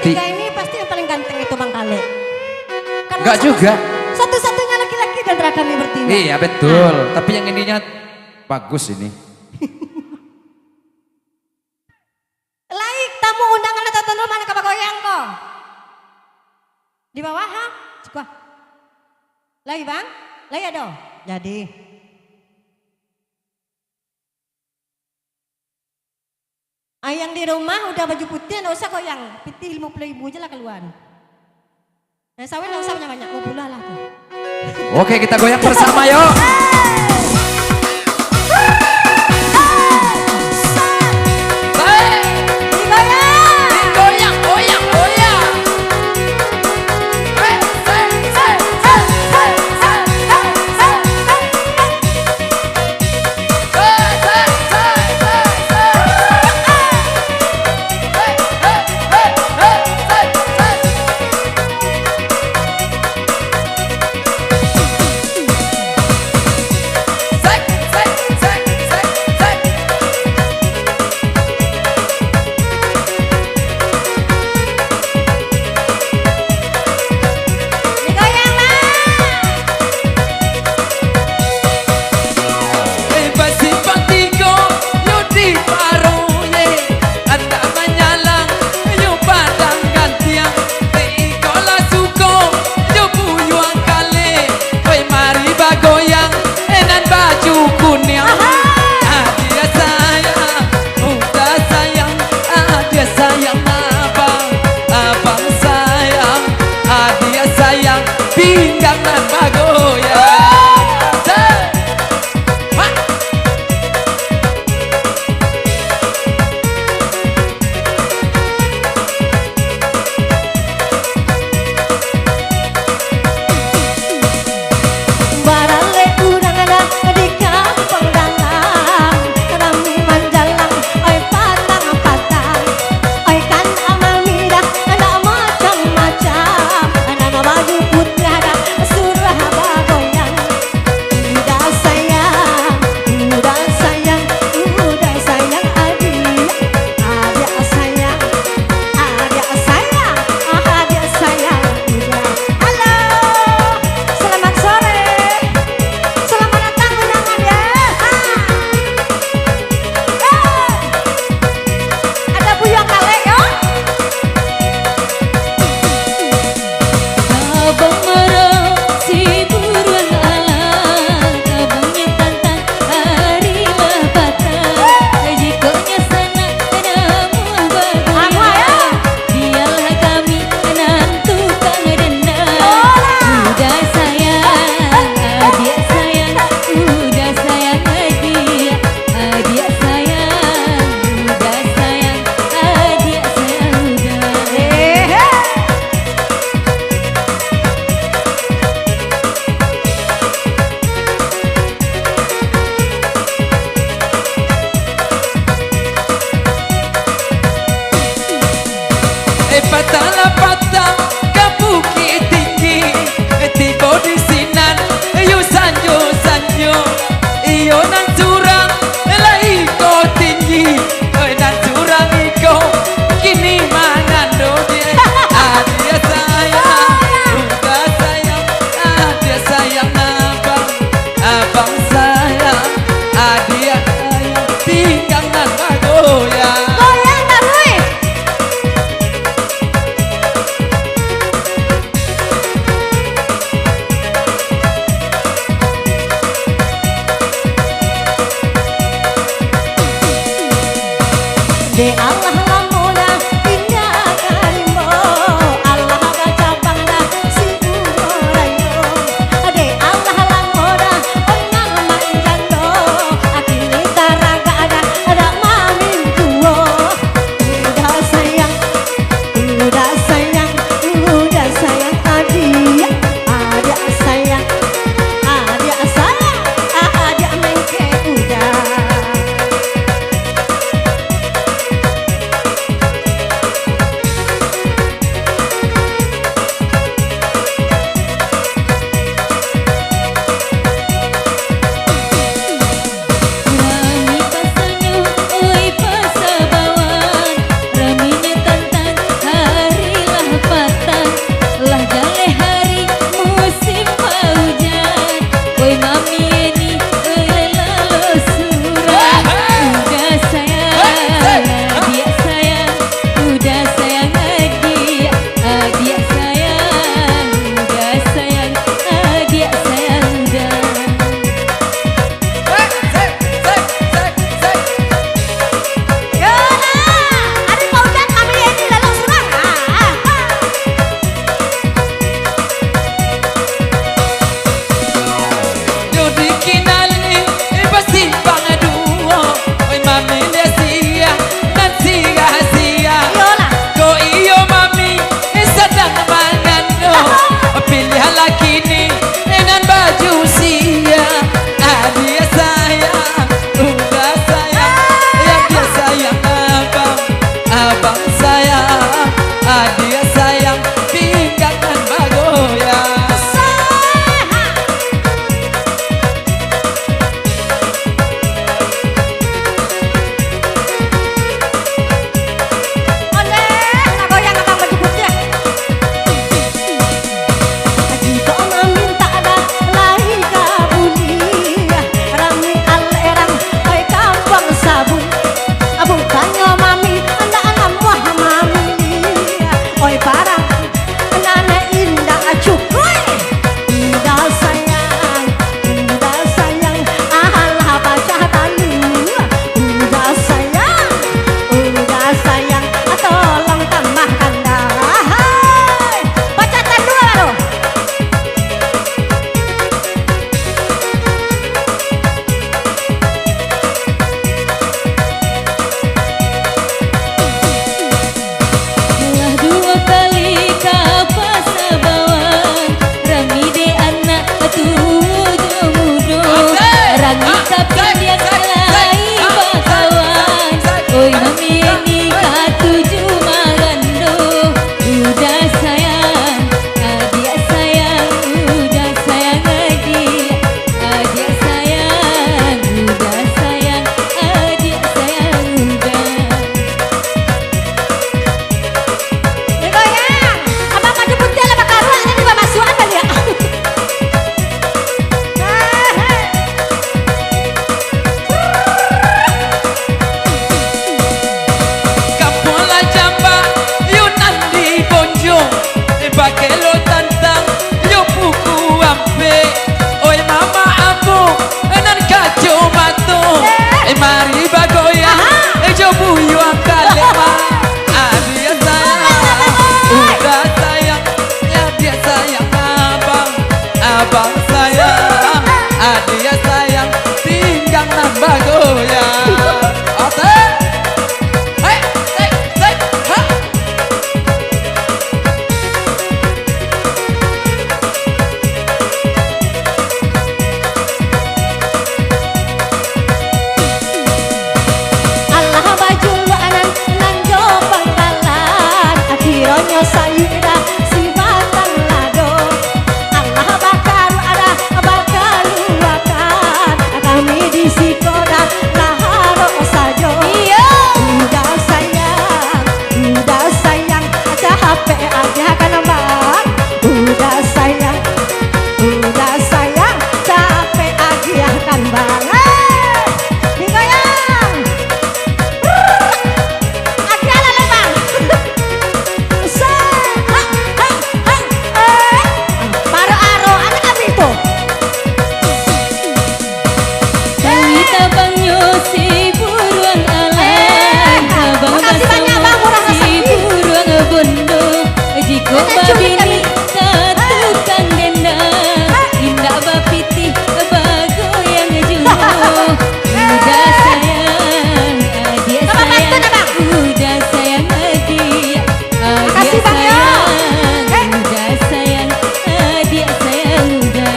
bertiga ini pasti yang paling ganteng itu Bang Kale. Enggak juga. Satu-satunya laki-laki di antara kami bertiga. Iya betul, tapi yang ininya bagus ini. Laik tamu undangan atau tuan rumah ke goyang kok. Di bawah ha? Suka. Lagi Bang? Lagi ada. Jadi. Yang di rumah udah baju putih enggak usah goyang. Piti 50.000 aja lah keluar. Nah, sawit enggak usah banyak-banyak, mau pula lah tuh. Oke, kita goyang bersama yuk. Pinggangan bagoya. Barale urang ada di kampung dangang, rami manjalang, oi patang-patang, oi kan amal mirah, ada macam-macam, ada baju putih ada surah bagoyang, udah sayang, udah sayang, udah sayang adik, adik sayang, adik sayang, adik sayang, udah. Halo, selamat sore. Selamat datang undangan ya. Ada Buyang Kale yo. Abang marah si buruan alang, abangnya tantang hari lepatan, jikonya sana namu bagoyang, biarlah kami nantu kang dendam. Udah sayang, adik sayang, udah sayang adik, adik sayang, udah sayang, adik sayang udah. Patang-patang ke bukit tinggi, tiba di sinan, yo sanjo, iyo nan curang, lah iko tinggi, nan curang iko, kini mana dia? Adia sayang, udah sayang, adia sayang abang, abang sayang, adia sayang, pinggangan bagoyang. Goyang tarui. De Allah lamuna indah karimbo, Allah kacabang dah si umorayo. De Allah lamuna onang manjando, akini taraga ada mamin tuo. Udah sayang, udah sayang, udah sayang adik, adik sayang, adik sayang, adik mengke udah. culik kami. tukang gendang indah bapiti bagoyang jual udah sayang dia Sama sayang pantun, Abang. udah sayang dia Makasih, Bang, yo. sayang udah sayang dia sayang udah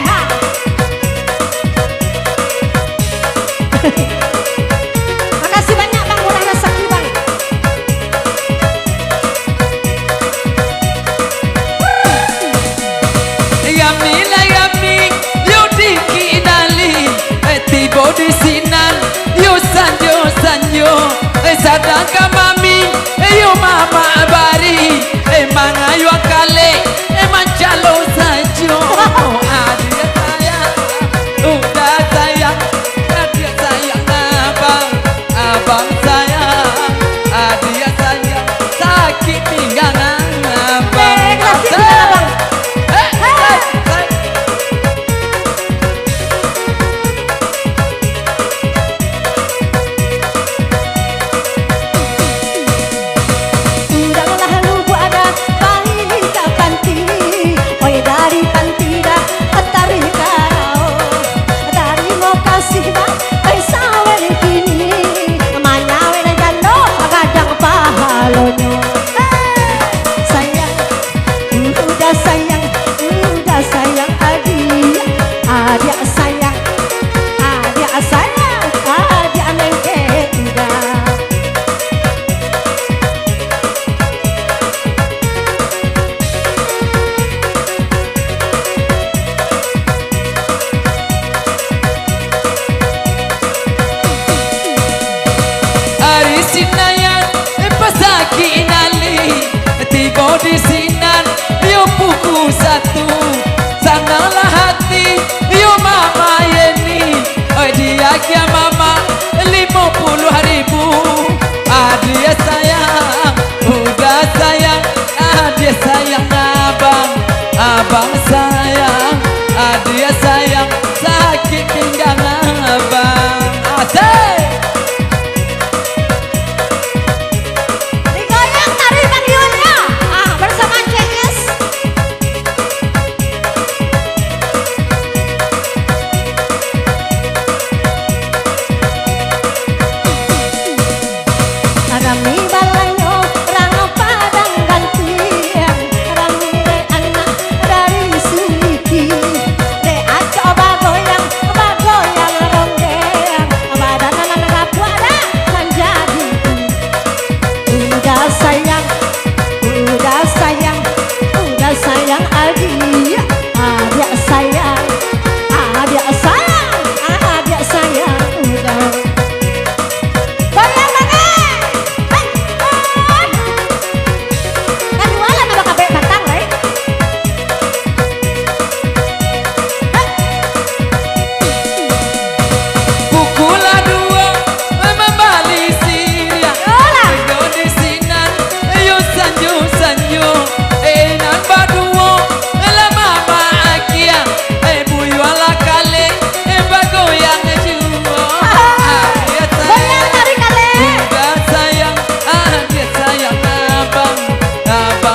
Ha. Makasih banyak Bang Murah Rezeki Bang. Yami la yami, yo diki dali, tibo di sinan, yo sanyo, sadang kamami, yo mama bari, manga yo akale, mancalo sajo, adia sayang, udah sayang, adia sayang abang sayang, adia sayang, sakit pinggang abang. Klasik juga Bang. Udahlah lubu ada bayi ke panti, oi dari panti dah tarik karau, dari mau kasih bang, oi sawen kini, manyawen jando kadang pahalonyo. Sayang, udah sayang adia, adia sayang, adia mengke udah. Ari sinayan pasaki inali tiba di sinan yo puku satu sanalah hati yo mama Yeni dia kia mama 50.000 adia sayang udah sayang adia sayang abang sayang adia sayang sakit pinggang abang asik. Digoyang tari Bang Yulya bersama CS. Rami balanyo rang padang gantian, rami re anak dari Suliki, re aco bagoyang ronggeng, badan anak rapuada menjadi. Udah sayang adia, adia sayang, udah. Goyang banget. Hai, kan jualan sama kabeh batang, Rey. Pukula dua membali siria Yola. Ego di sinan yo sanyo nang baduo la mama akia buyu ala kale bagoyang juo adia Goyang sayang tari kale. udah sayang adia sayang abang